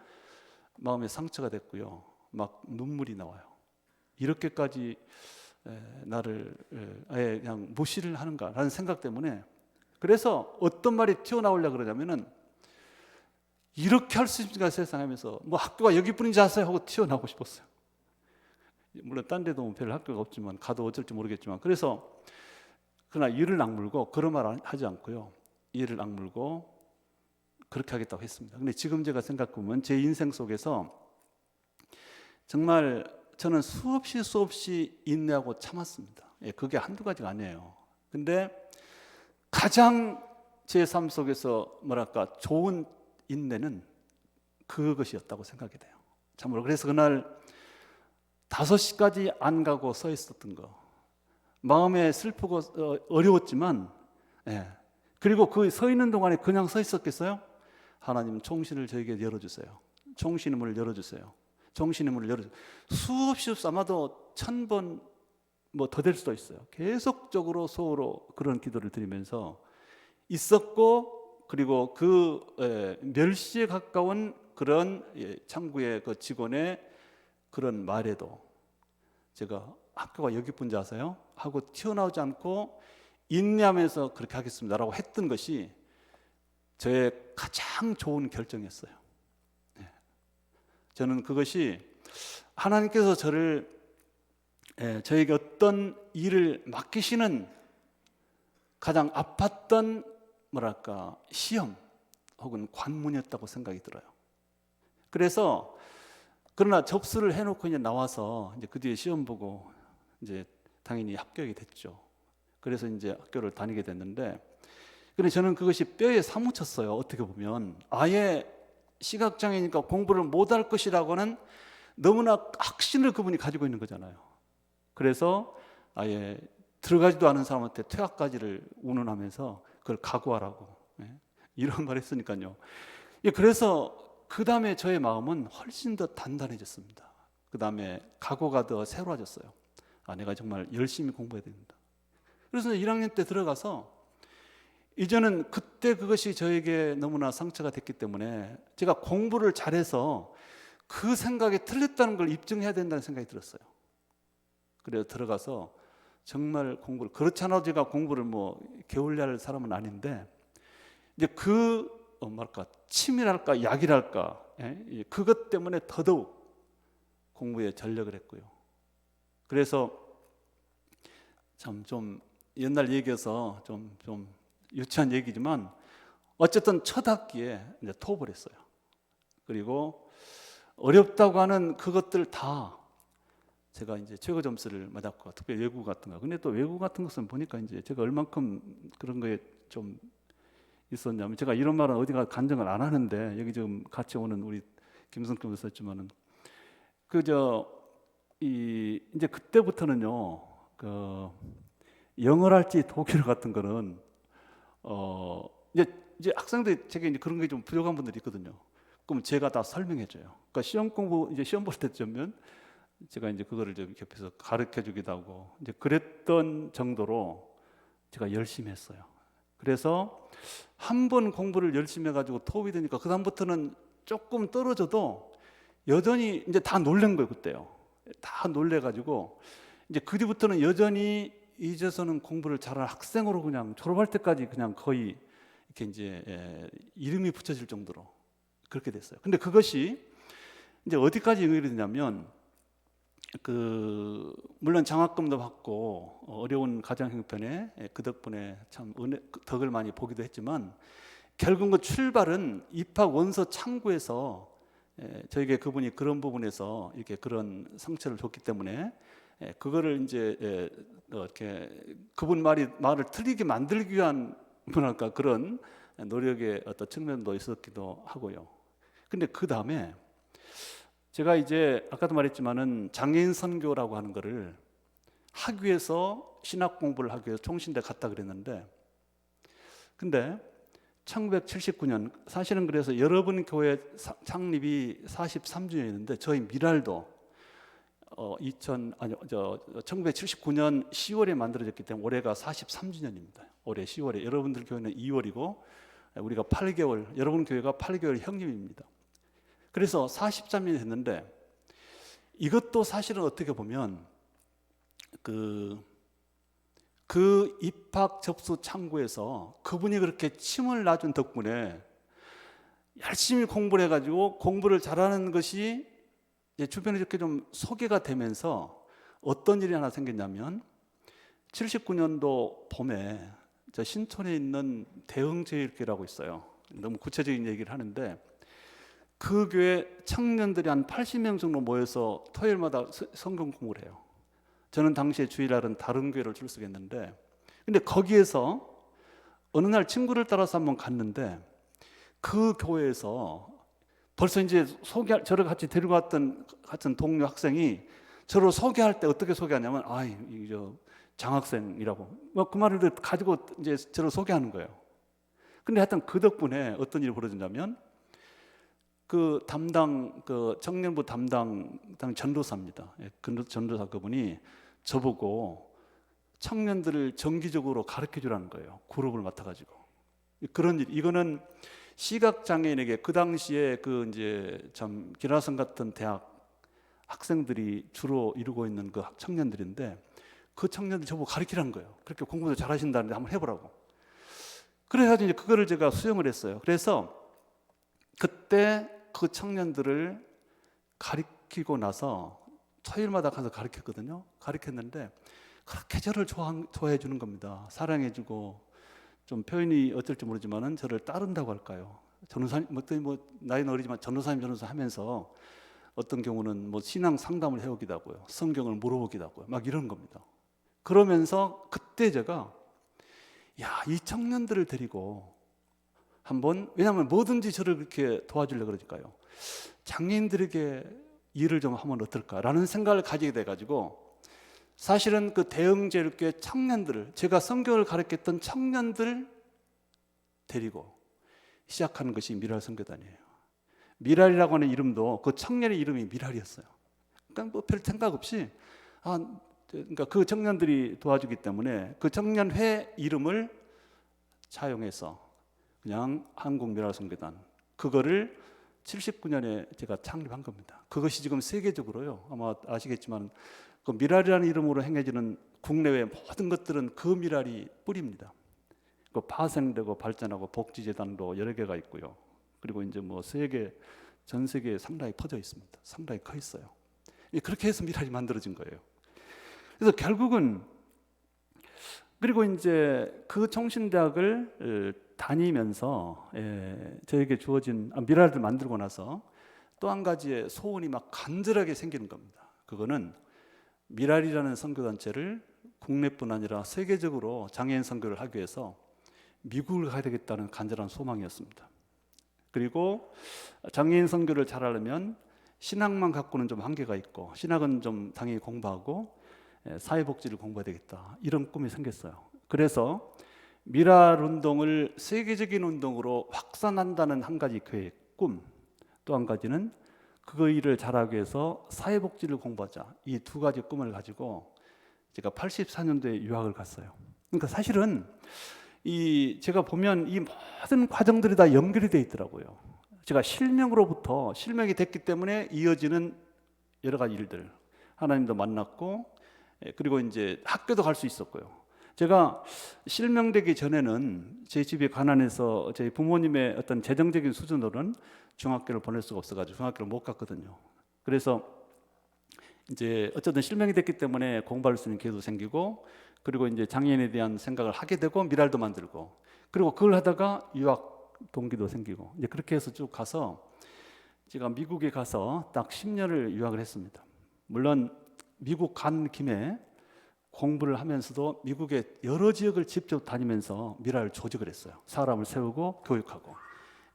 S3: 마음에 상처가 됐고요. 막 눈물이 나와요. 이렇게까지 나를 아예 그냥 무시를 하는가라는 생각 때문에, 그래서 어떤 말이 튀어나오려고 그러냐면은 이렇게 할 수 있습니까 세상에 하면서 뭐 학교가 여기뿐인지 아세요 하고 튀어나오고 싶었어요. 물론 딴 데도 별 학교가 없지만 가도 어쩔지 모르겠지만, 그래서 그러나 이를 악물고 그런 말 하지 않고요, 이를 악물고 그렇게 하겠다고 했습니다. 근데 지금 제가 생각해보면 제 인생 속에서 정말 저는 수없이 인내하고 참았습니다. 예, 그게 한두 가지가 아니에요. 근데 가장 제 삶 속에서 뭐랄까 좋은 인내는 그것이었다고 생각이 돼요. 참으로. 그래서 그날 5시까지 안 가고 서 있었던 거, 마음에 슬프고 어려웠지만, 예. 그리고 그 서 있는 동안에 그냥 서 있었겠어요? 하나님 총신을 저에게 열어주세요. 총신의 문을 열어주세요. 총신의 문을 열어주세요. 수없이 아마도 1000번 뭐 더 될 수도 있어요. 계속적으로 소로 그런 기도를 드리면서 있었고, 그리고 그 멸시에 가까운 그런 창구의 그 직원의 그런 말에도 제가 학교가 여기뿐인지 아세요? 하고 튀어나오지 않고 인내하면서 그렇게 하겠습니다라고 했던 것이 저의 가장 좋은 결정이었어요. 저는 그것이 하나님께서 저에게 어떤 일을 맡기시는 가장 아팠던 뭐랄까 시험 혹은 관문이었다고 생각이 들어요. 그래서 그러나 접수를 해놓고 이제 나와서 이제 그 뒤에 시험 보고 이제 당연히 합격이 됐죠. 그래서 이제 학교를 다니게 됐는데, 근데 저는 그것이 뼈에 사무쳤어요. 어떻게 보면 아예 시각장애니까 공부를 못할 것이라고는 너무나 확신을 그분이 가지고 있는 거잖아요. 그래서 아예 들어가지도 않은 사람한테 퇴학까지를 운운하면서 그걸 각오하라고, 이런 말 했으니까요. 그래서 그 다음에 저의 마음은 훨씬 더 단단해졌습니다. 그 다음에 각오가 더 새로워졌어요. 내가 정말 열심히 공부해야 된다. 그래서 1학년 때 들어가서 이제는 그때 그것이 저에게 너무나 상처가 됐기 때문에 제가 공부를 잘해서 그 생각이 틀렸다는 걸 입증해야 된다는 생각이 들었어요. 그래서 들어가서 정말 공부를, 그렇지 않아도 제가 공부를 뭐 게을리 할 사람은 아닌데, 이제 뭐랄까 침이랄까 약이랄까, 그것 때문에 더더욱 공부에 전력을 했고요. 그래서 참 좀 옛날 얘기여서 좀 유치한 얘기지만 어쨌든 첫 학기에 이제 토업을 했어요. 그리고 어렵다고 하는 그것들 다 제가 이제 최고 점수를 맞았고, 특별히 외국어 같은 거. 근데 또 외국어 같은 것은 보니까 이제 제가 얼만큼 그런 거에 좀 있었냐면, 제가 이런 말은 어디가 간증을 안 하는데 여기 지금 같이 오는 우리 김성규 있었지만은 이제 그때부터는요, 영어를 할지 독일어 같은 거는 이제 학생들이 제게 이제 그런 게 좀 부족한 분들이 있거든요. 그럼 제가 다 설명해줘요. 그러니까 시험 공부 이제 시험 볼 때쯤면 제가 이제 그거를 좀 옆에서 가르쳐 주기도 하고, 이제 그랬던 정도로 제가 열심히 했어요. 그래서 한 번 공부를 열심히 해가지고 토업이 되니까 그 다음부터는 조금 떨어져도 여전히 이제 다 놀란 거예요. 그때요. 다 놀래가지고 이제 그 뒤부터는 여전히 이제서는 공부를 잘하는 학생으로 그냥 졸업할 때까지 그냥 거의 이렇게 이제 이름이 붙여질 정도로 그렇게 됐어요. 근데 그것이 이제 어디까지 연결이 되냐면, 물론 장학금도 받고 어려운 가정 형편에 그 덕분에 참 덕을 많이 보기도 했지만, 결국 그 출발은 입학 원서 창구에서 저에게 그분이 그런 부분에서 이렇게 그런 상처를 줬기 때문에 그거를 이제 이렇게 그분 말을 틀리게 만들기 위한 뭐랄까 그런 노력의 어떤 측면도 있었기도 하고요. 근데 그 다음에 제가 이제 아까도 말했지만은 장애인 선교라고 하는 거를 하기 위해서 신학 공부를 하기 위해서 총신대 갔다 그랬는데, 근데 1979년 사실은 그래서 여러분 교회 창립이 43주년인데 저희 미랄도 1979년 10월에 만들어졌기 때문에 올해가 43주년입니다. 올해 10월에 여러분들 교회는 2월이고 우리가 8개월, 여러분 교회가 8개월 형님입니다. 그래서 43년이 됐는데 이것도 사실은 어떻게 보면 그 입학 접수 창구에서 그분이 그렇게 침을 놔준 덕분에 열심히 공부를 해가지고 공부를 잘하는 것이 주변에 이렇게 좀 소개가 되면서 어떤 일이 하나 생겼냐면 79년도 봄에 저 신촌에 있는 대흥제일교회라고 있어요. 너무 구체적인 얘기를 하는데 그 교회 청년들이 한 80명 정도 모여서 토요일마다 성경 공부를 해요. 저는 당시에 주일날은 다른 교회를 출석했는데, 근데 거기에서 어느 날 친구를 따라서 한번 갔는데 그 교회에서 벌써 이제 저를 같이 데리고 왔던 같은 동료 학생이 저를 소개할 때 어떻게 소개하냐면 저 장학생이라고 그 말을 가지고 이제 저를 소개하는 거예요. 근데 하여튼 그 덕분에 어떤 일이 벌어졌냐면 그 청년부 담당 전도사입니다. 전도사 그분이 저보고 청년들을 정기적으로 가르쳐 주라는 거예요. 그룹을 맡아가지고. 그런 일, 이거는 시각장애인에게 그 당시에 그 이제 참 기라성 같은 대학 학생들이 주로 이루고 있는 그 청년들인데 그 청년들 저보고 가르치라는 거예요. 그렇게 공부도 잘하신다는데 한번 해보라고. 그래가지고 이제 그거를 제가 수용을 했어요. 그래서 그때 그 청년들을 가르치고 나서 토요일마다 가서 가르쳤거든요. 가르쳤는데 그렇게 저를 좋아해 주는 겁니다. 사랑해주고 좀 표현이 어쩔지 모르지만은 저를 따른다고 할까요? 전도사님, 뭐 나이는 어리지만 전도사 하면서 어떤 경우는 뭐 신앙 상담을 해오기도 하고요, 성경을 물어보기도 하고요, 막 이런 겁니다. 그러면서 그때 제가 이 청년들을 데리고 한번, 왜냐하면 뭐든지 저를 그렇게 도와주려고 그러니까요, 장애인들에게 일을 좀 하면 어떨까라는 생각을 가지게 돼가지고 사실은 그 대흥제일교회 청년들을, 제가 성경을 가르쳤던 청년들 데리고 시작하는 것이 미랄 선교단이에요. 미랄이라고 하는 이름도 그 청년의 이름이 미랄이었어요. 그러니까 뭐 별 생각 없이 그러니까 그 청년들이 도와주기 때문에 그 청년회 이름을 차용해서 그냥 한국 미랄 선교단, 그거를 79년에 제가 창립한 겁니다. 그것이 지금 세계적으로요, 아마 아시겠지만 그 미랄이라는 이름으로 행해지는 국내외 모든 것들은 그 미랄이 뿌리입니다. 그 파생되고 발전하고 복지재단도 여러 개가 있고요. 그리고 이제 뭐 전 세계에 상당히 퍼져 있습니다. 상당히 커 있어요. 그렇게 해서 미랄이 만들어진 거예요. 그래서 결국은, 그리고 이제 그 총신대학을 다니면서 저에게 주어진 미랄을 만들고 나서 또 한 가지의 소원이 막 간절하게 생기는 겁니다. 그거는 미랄이라는 선교단체를 국내뿐 아니라 세계적으로 장애인 선교를 하기 위해서 미국을 가야 되겠다는 간절한 소망이었습니다. 그리고 장애인 선교를 잘하려면 신학만 갖고는 좀 한계가 있고, 신학은 좀 당연히 공부하고 사회복지를 공부해야 되겠다, 이런 꿈이 생겼어요. 그래서 미랄 운동을 세계적인 운동으로 확산한다는 한 가지 계획, 꿈, 또 한 가지는 그 일을 잘하기 위해서 사회복지를 공부하자, 이 두 가지 꿈을 가지고 제가 84년도에 유학을 갔어요. 그러니까 사실은 제가 보면 이 모든 과정들이 다 연결이 되어 있더라고요. 제가 실명이 됐기 때문에 이어지는 여러 가지 일들, 하나님도 만났고, 그리고 이제 학교도 갈 수 있었고요. 제가 실명되기 전에는 제 집이 가난해서 저희 부모님의 어떤 재정적인 수준으로는 중학교를 보낼 수가 없어가지고 중학교를 못 갔거든요. 그래서 이제 어쨌든 실명이 됐기 때문에 공부할 수 있는 기회도 생기고, 그리고 이제 장애인에 대한 생각을 하게 되고 미랄도 만들고, 그리고 그걸 하다가 유학 동기도 생기고, 이제 그렇게 해서 쭉 가서 제가 미국에 가서 딱 10년을 유학을 했습니다. 물론 미국 간 김에 공부를 하면서도 미국의 여러 지역을 직접 다니면서 미랄 조직을 했어요. 사람을 세우고 교육하고.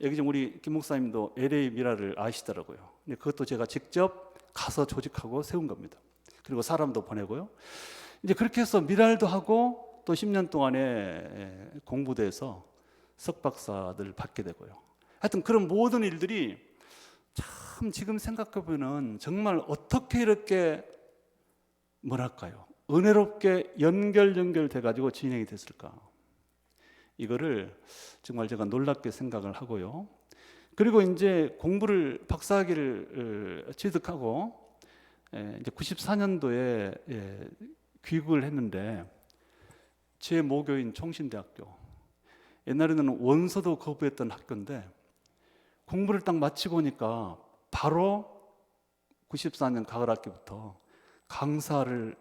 S3: 여기 좀 우리 김 목사님도 LA 미라를 아시더라고요. 근데 그것도 제가 직접 가서 조직하고 세운 겁니다. 그리고 사람도 보내고요. 이제 그렇게 해서 미랄도 하고 또 10년 동안에 공부돼서 석박사들 받게 되고요. 하여튼 그런 모든 일들이 참 지금 생각해 보면 정말 어떻게 이렇게 뭐랄까요? 은혜롭게 연결돼 가지고 진행이 됐을까? 이거를 정말 제가 놀랍게 생각을 하고요. 그리고 이제 공부를 박사학위를 취득하고 이제 94년도에 귀국을 했는데 제 모교인 총신대학교, 옛날에는 원서도 거부했던 학교인데 공부를 딱 마치고 오니까 바로 94년 가을 학기부터 강사를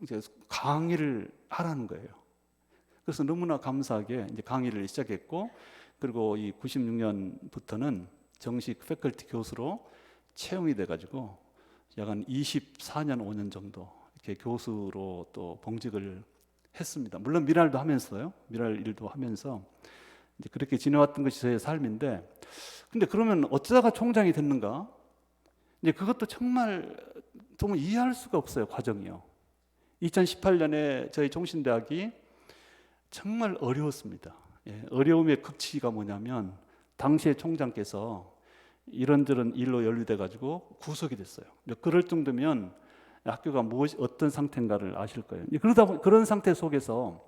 S3: 이제 강의를 하라는 거예요. 그래서 너무나 감사하게 이제 강의를 시작했고, 그리고 이 96년부터는 정식 패컬티 교수로 채용이 돼가지고 약 한 24년 5년 정도 이렇게 교수로 또 봉직을 했습니다. 물론 미랄도 하면서요, 미랄 일도 하면서 이제 그렇게 지내왔던 것이 저의 삶인데, 근데 그러면 어쩌다가 총장이 됐는가? 이제 그것도 정말 이해할 수가 없어요, 과정이요. 2018년에 저희 총신대학이 정말 어려웠습니다. 어려움의 극치가 뭐냐면 당시에 총장께서 이런저런 일로 연루돼 가지고 구속이 됐어요. 그럴 정도면 학교가 어떤 상태인가를 아실 거예요. 그런 상태 속에서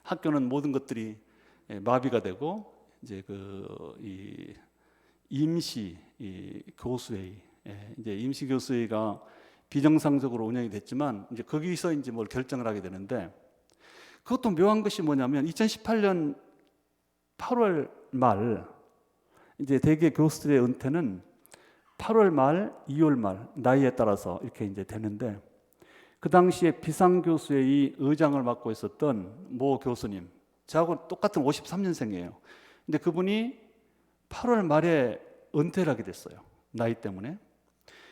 S3: 학교는 모든 것들이 마비가 되고 이제 이 임시 교수회의, 이제 임시 교수회의가 비정상적으로 운영이 됐지만 이제 거기서 이제 뭘 결정을 하게 되는데, 그것도 묘한 것이 뭐냐면 2018년 8월 말 이제 대개 교수들의 은퇴는 8월 말, 2월 말 나이에 따라서 이렇게 이제 되는데, 그 당시에 비상교수회의 의장을 맡고 있었던 모 교수님, 저하고 똑같은 53년생이에요. 근데 그분이 8월 말에 은퇴를 하게 됐어요. 나이 때문에.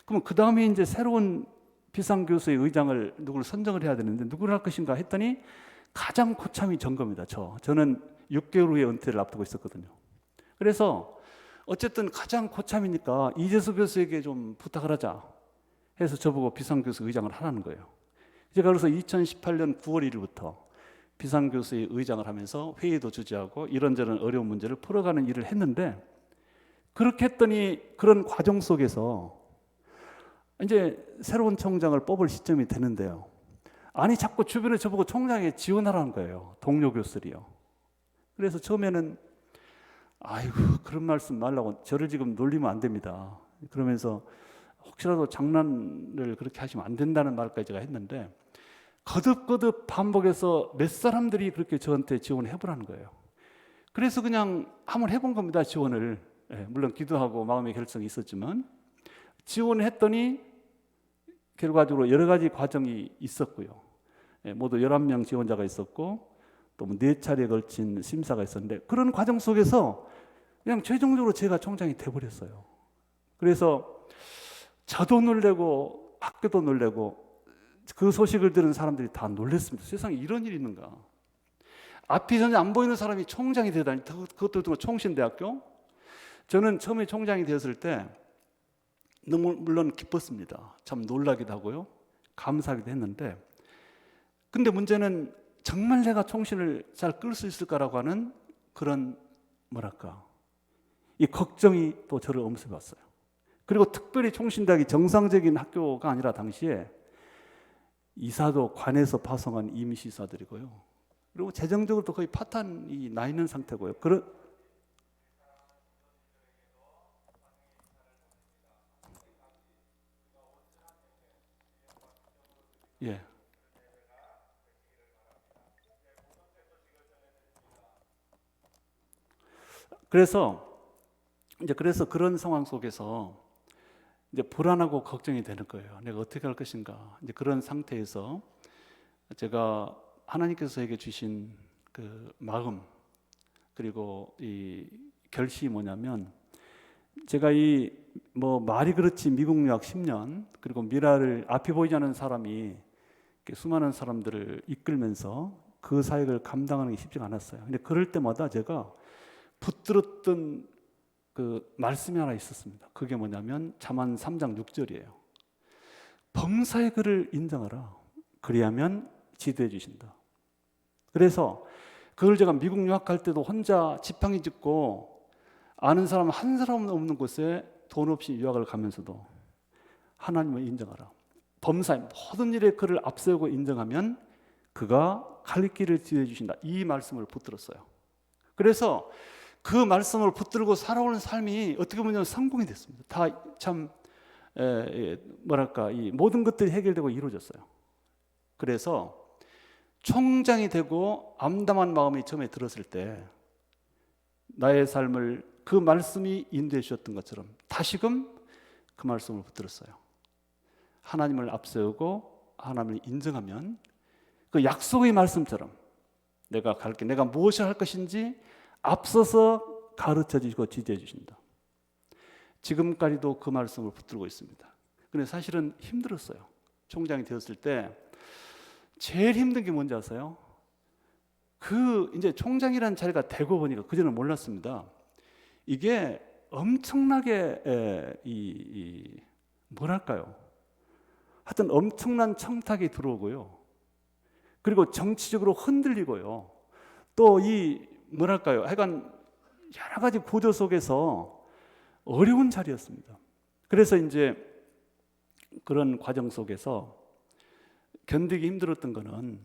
S3: 그럼 그 다음에 이제 새로운 비상교수의 의장을 누구를 선정을 해야 되는데 누구를 할 것인가 했더니 가장 고참이 전 겁니다. 저는 6개월 후에 은퇴를 앞두고 있었거든요. 그래서 어쨌든 가장 고참이니까 이재수 교수에게 좀 부탁을 하자 해서 저보고 비상교수 의장을 하라는 거예요. 제가 그래서 2018년 9월 1일부터 비상교수의 의장을 하면서 회의도 주재하고 이런저런 어려운 문제를 풀어가는 일을 했는데, 그렇게 했더니 그런 과정 속에서 이제 새로운 총장을 뽑을 시점이 되는데요. 아니 자꾸 주변에 저보고 총장에 지원하라는 거예요. 동료 교수들이요. 그래서 처음에는 아이고 그런 말씀 말라고, 저를 지금 놀리면 안 됩니다. 그러면서 혹시라도 장난을 그렇게 하시면 안 된다는 말까지 제가 했는데, 거듭거듭 반복해서 몇 사람들이 그렇게 저한테 지원을 해보라는 거예요. 그래서 그냥 한번 해본 겁니다, 지원을. 물론 기도하고 마음의 결정이 있었지만 지원을 했더니 결과적으로 여러 가지 과정이 있었고요. 모두 11명 지원자가 있었고 또 4차례에 걸친 심사가 있었는데, 그런 과정 속에서 그냥 최종적으로 제가 총장이 돼버렸어요. 그래서 저도 놀래고 학교도 놀래고 그 소식을 들은 사람들이 다 놀랐습니다. 세상에 이런 일이 있는가. 앞이 전혀 안 보이는 사람이 총장이 되다니, 그것도 총신대학교. 저는 처음에 총장이 되었을 때 너무 물론 기뻤습니다. 참 놀라기도 하고요, 감사하기도 했는데, 근데 문제는 정말 내가 총신을 잘 끌 수 있을까라고 하는 그런 이 걱정이 또 저를 엄습했어요. 그리고 특별히 총신대학이 정상적인 학교가 아니라 당시에 이사도 관에서 파송한 임시이사들이고요. 그리고 재정적으로도 거의 파탄이 나 있는 상태고요. 예. 그래서 그런 상황 속에서 이제 불안하고 걱정이 되는 거예요. 내가 어떻게 할 것인가. 이제 그런 상태에서 제가 하나님께서 저에게 주신 그 마음, 그리고 이 결심이 뭐냐면, 제가 말이 그렇지 미국 유학 10년, 그리고 미라를 앞이 보이지 않는 사람이 수많은 사람들을 이끌면서 그 사역을 감당하는 게 쉽지가 않았어요. 근데 그럴 때마다 제가 붙들었던 그 말씀이 하나 있었습니다. 그게 뭐냐면 잠언 3장 6절이에요. 범사의 그를 인정하라. 그리하면 지도해 주신다. 그래서 그걸 제가 미국 유학할 때도 혼자 지팡이 짚고 아는 사람 한 사람 없는 곳에 돈 없이 유학을 가면서도 하나님을 인정하라. 범사의 모든 일에 그를 앞세우고 인정하면 그가 갈 길을 지도해 주신다. 이 말씀을 붙들었어요. 그래서 그 말씀을 붙들고 살아오는 삶이 어떻게 보면 성공이 됐습니다. 다 참 뭐랄까 이 모든 것들이 해결되고 이루어졌어요. 그래서 총장이 되고 암담한 마음이 처음에 들었을 때 나의 삶을 그 말씀이 인도해 주셨던 것처럼 다시금 그 말씀을 붙들었어요. 하나님을 앞세우고 하나님을 인정하면 그 약속의 말씀처럼 내가 갈게, 내가 무엇을 할 것인지 앞서서 가르쳐 주시고 지도해 주신다. 지금까지도 그 말씀을 붙들고 있습니다. 근데 사실은 힘들었어요. 총장이 되었을 때 제일 힘든 게 뭔지 아세요? 그 이제 총장이라는 자리가 되고 보니까 그전에는 몰랐습니다. 이게 엄청나게 뭐랄까요? 하여튼 엄청난 청탁이 들어오고요. 그리고 정치적으로 흔들리고요. 또 이 뭐랄까요? 하여간 여러 가지 구조 속에서 어려운 자리였습니다. 그래서 이제 그런 과정 속에서 견디기 힘들었던 거는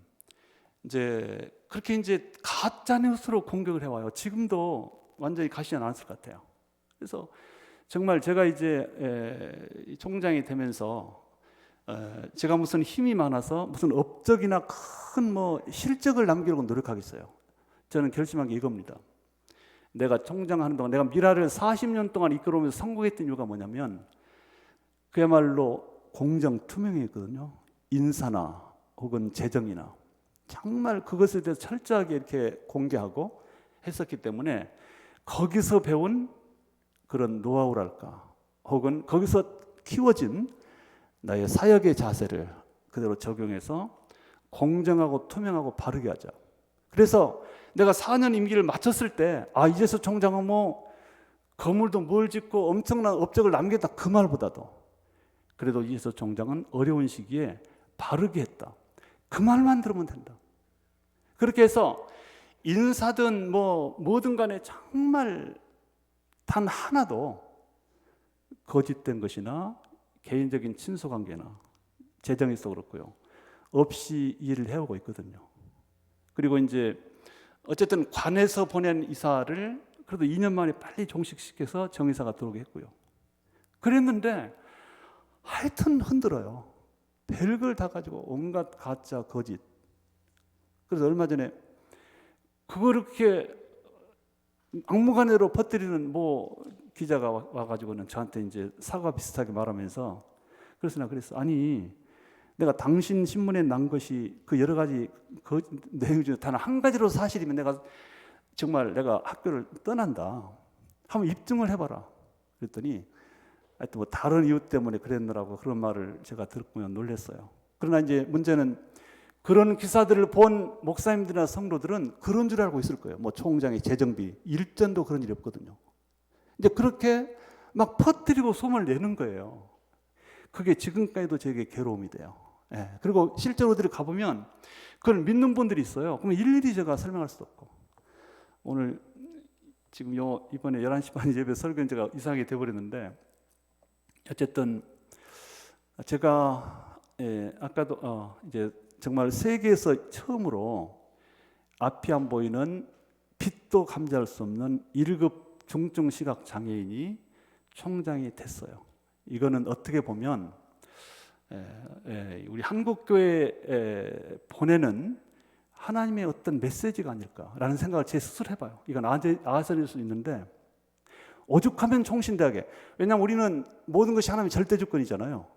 S3: 이제 그렇게 이제 가짜 뉴스로 공격을 해와요. 지금도 완전히 가시지 않았을 것 같아요. 그래서 정말 제가 이제 총장이 되면서 제가 무슨 힘이 많아서 무슨 업적이나 큰 뭐 실적을 남기려고 노력하겠어요. 저는 결심한 게 이겁니다. 내가 총장하는 동안 내가 미라를 40년 동안 이끌어오면서 성공했던 이유가 뭐냐면 그야말로 공정 투명했거든요. 인사나 혹은 재정이나 정말 그것에 대해서 철저하게 이렇게 공개하고 했었기 때문에 거기서 배운 그런 노하우랄까 혹은 거기서 키워진 나의 사역의 자세를 그대로 적용해서 공정하고 투명하고 바르게 하자. 그래서 내가 4년 임기를 마쳤을 때 이제서 총장은 뭐 건물도 뭘 짓고 엄청난 업적을 남겼다 그 말보다도 그래도 이제서 총장은 어려운 시기에 바르게 했다. 그 말만 들으면 된다. 그렇게 해서 인사든 뭐 뭐든 간에 정말 단 하나도 거짓된 것이나 개인적인 친소관계나 재정이 있어 그렇고요. 없이 일을 해오고 있거든요. 그리고 이제 어쨌든 관에서 보낸 이사를 그래도 2년 만에 빨리 종식시켜서 정이사가 들어오게 했고요. 그랬는데 하여튼 흔들어요. 별걸 다 가지고 온갖 가짜 거짓. 그래서 얼마 전에 그걸 이렇게 막무가내로 퍼뜨리는 뭐 기자가 와가지고는 저한테 이제 사과 비슷하게 말하면서 그래서 내가 그랬어. 아니 내가 당신 신문에 난 것이 그 여러 가지 그 내용 중에 단 한 가지로 사실이면 내가 정말 내가 학교를 떠난다. 한번 입증을 해봐라. 그랬더니 하여튼 뭐 다른 이유 때문에 그랬느라고 그런 말을 제가 듣고는 놀랐어요. 그러나 이제 문제는 그런 기사들을 본 목사님들이나 성도들은 그런 줄 알고 있을 거예요. 뭐 총장의 재정비, 일전도 그런 일이 없거든요. 이제 그렇게 막 퍼뜨리고 소문을 내는 거예요. 그게 지금까지도 저에게 괴로움이 돼요. 예. 그리고 실제로 어디를 가보면 그걸 믿는 분들이 있어요. 그러면 일일이 제가 설명할 수도 없고. 오늘 지금 이번에 11시 반 예배 설교는 제가 이상하게 돼버렸는데 어쨌든 제가 아까도 이제 정말 세계에서 처음으로 앞이 안 보이는 빛도 감지할 수 없는 1급 중증 시각 장애인이 총장이 됐어요. 이거는 어떻게 보면 우리 한국교회에 보내는 하나님의 어떤 메시지가 아닐까라는 생각을 제 스스로 해봐요. 이건 아선일 수 있는데 오죽하면 총신대하게. 왜냐하면 우리는 모든 것이 하나님의 절대주권이잖아요.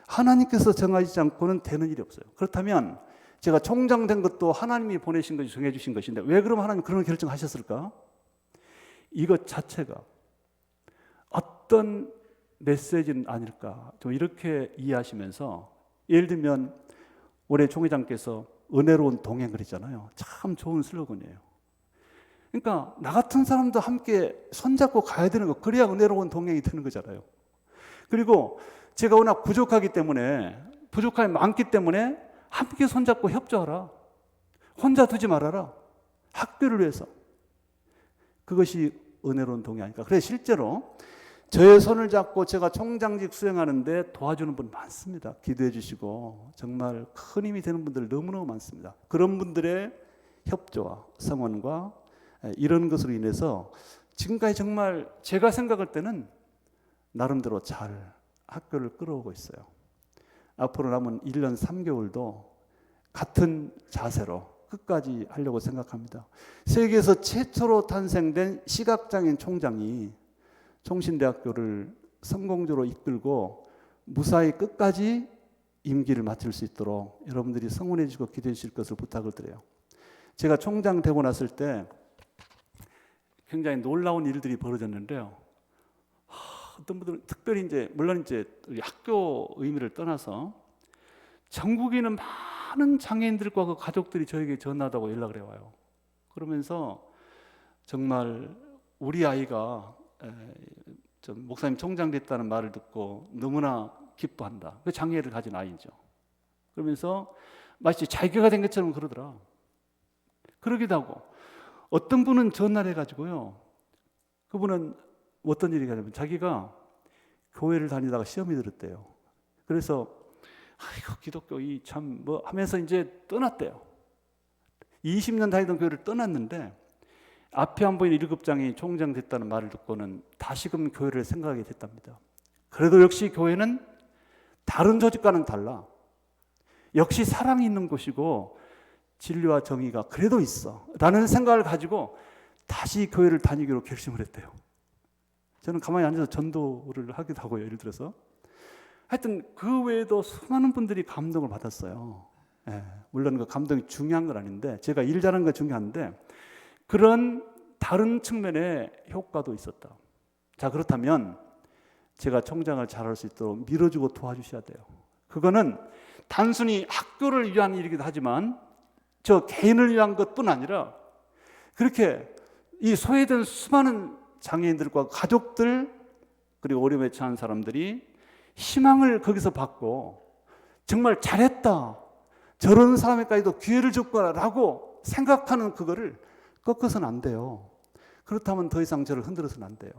S3: 하나님께서 정하지 않고는 되는 일이 없어요. 그렇다면 제가 총장된 것도 하나님이 보내신 것이 정해주신 것인데 왜 그럼 하나님이 그런 결정하셨을까? 이것 자체가 어떤 메시지는 아닐까 좀 이렇게 이해하시면서 예를 들면 올해 총회장께서 은혜로운 동행 그랬잖아요. 참 좋은 슬로건이에요. 그러니까 나 같은 사람도 함께 손잡고 가야 되는 거, 그래야 은혜로운 동행이 되는 거잖아요. 그리고 제가 워낙 부족하기 때문에, 부족함이 많기 때문에 함께 손잡고 협조하라. 혼자 두지 말아라. 학교를 위해서. 그것이 은혜로운 동행 아닐까. 그래서 실제로 저의 손을 잡고 제가 총장직 수행하는데 도와주는 분 많습니다. 기도해 주시고 정말 큰 힘이 되는 분들 너무너무 많습니다. 그런 분들의 협조와 성원과 이런 것으로 인해서 지금까지 정말 제가 생각할 때는 나름대로 잘 학교를 끌어오고 있어요. 앞으로 남은 1년 3개월도 같은 자세로 끝까지 하려고 생각합니다. 세계에서 최초로 탄생된 시각장애인 총장이 총신대학교를 성공적으로 이끌고 무사히 끝까지 임기를 마칠 수 있도록 여러분들이 성원해 주시고 기도해 주실 것을 부탁을 드려요. 제가 총장 되고 났을 때 굉장히 놀라운 일들이 벌어졌는데요. 어떤 분들은 특별히 물론 학교 의미를 떠나서 전국에 있는 많은 장애인들과 그 가족들이 저에게 전화하다고 연락을 해와요. 그러면서 정말 우리 아이가 목사님 총장 됐다는 말을 듣고 너무나 기뻐한다. 그 장애를 가진 아이죠. 그러면서 마치 자기가 된 것처럼 그러더라. 그러기도 하고 어떤 분은 전화를 해가지고요. 그분은 어떤 일이 가냐면 자기가 교회를 다니다가 시험이 들었대요. 그래서 아이고 기독교 이 참 뭐 하면서 이제 떠났대요. 20년 다니던 교회를 떠났는데 앞에 안 보이는 1급장이 총장 됐다는 말을 듣고는 다시금 교회를 생각하게 됐답니다. 그래도 역시 교회는 다른 조직과는 달라. 역시 사랑이 있는 곳이고 진리와 정의가 그래도 있어 라는 생각을 가지고 다시 교회를 다니기로 결심을 했대요. 저는 가만히 앉아서 전도를 하기도 하고요. 예를 들어서 하여튼 그 외에도 수많은 분들이 감동을 받았어요. 물론 그 감동이 중요한 건 아닌데 제가 일 잘하는 건 중요한데 그런 다른 측면의 효과도 있었다. 자, 그렇다면 제가 총장을 잘할 수 있도록 밀어주고 도와주셔야 돼요. 그거는 단순히 학교를 위한 일이기도 하지만 저 개인을 위한 것뿐 아니라 그렇게 이 소외된 수많은 장애인들과 가족들 그리고 어려움에 처한 사람들이 희망을 거기서 받고 정말 잘했다. 저런 사람에까지도 기회를 줬구나라고 생각하는 그거를 꺾어서는 안 돼요. 그렇다면 더 이상 저를 흔들어서는 안 돼요.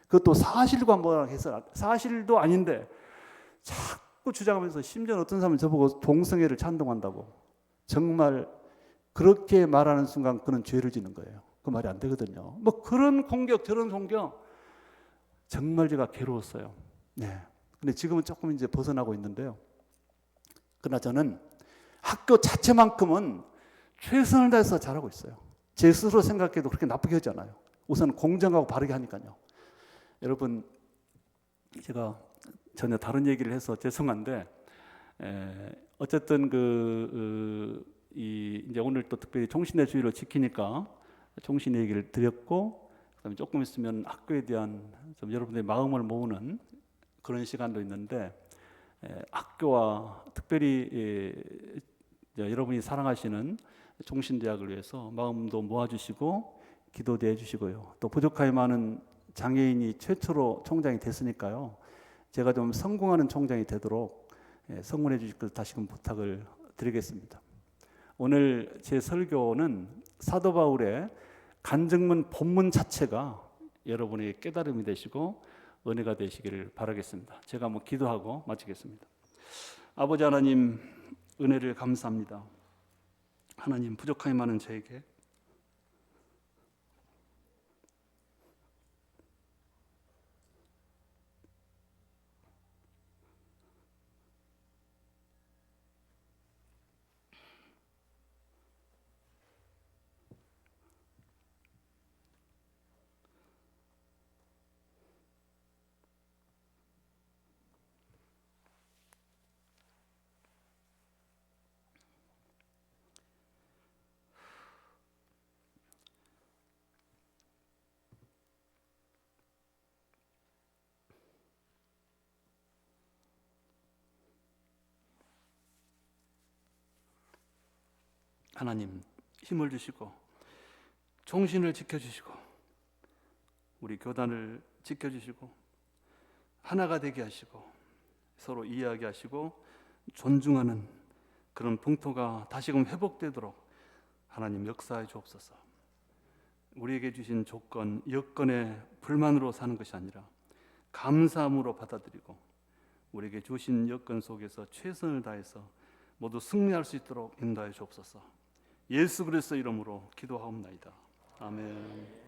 S3: 그것도 사실과 뭐라 해서 사실도 아닌데 자꾸 주장하면서 심지어 어떤 사람은 저보고 동성애를 찬동한다고 정말 그렇게 말하는 순간 그는 죄를 짓는 거예요. 그 말이 안 되거든요. 뭐 그런 공격 저런 공격 정말 제가 괴로웠어요. 네. 근데 지금은 조금 이제 벗어나고 있는데요. 그러나 저는 학교 자체만큼은 최선을 다해서 잘하고 있어요. 제 스스로 생각해도 그렇게 나쁘게 하지 않아요. 우선 공정하고 바르게 하니까요. 여러분, 제가 전혀 다른 얘기를 해서 죄송한데, 어쨌든 이제 오늘 또 특별히 총신의 주의를 지키니까 총신의 얘기를 드렸고, 그다음에 조금 있으면 학교에 대한 좀 여러분들의 마음을 모으는 그런 시간도 있는데, 학교와 특별히 여러분이 사랑하시는 종신대학을 위해서 마음도 모아주시고 기도도 해주시고요. 또 부족함이 많은 장애인이 최초로 총장이 됐으니까요. 제가 좀 성공하는 총장이 되도록 성원해 주실 것을 다시금 부탁을 드리겠습니다. 오늘 제 설교는 사도 바울의 간증문 본문 자체가 여러분의 깨달음이 되시고 은혜가 되시기를 바라겠습니다. 제가 한번 기도하고 마치겠습니다. 아버지 하나님, 은혜를 감사합니다. 하나님, 부족함이 많은 저에게 하나님 힘을 주시고
S2: 종신을 지켜주시고 우리 교단을 지켜주시고 하나가 되게 하시고 서로 이해하게 하시고 존중하는 그런 풍토가 다시금 회복되도록 하나님 역사해 주옵소서. 우리에게 주신 조건, 여건에 불만으로 사는 것이 아니라 감사함으로 받아들이고 우리에게 주신 여건 속에서 최선을 다해서 모두 승리할 수 있도록 인도하여 주옵소서. 예수 그리스도 이름으로 기도하옵나이다. 아멘.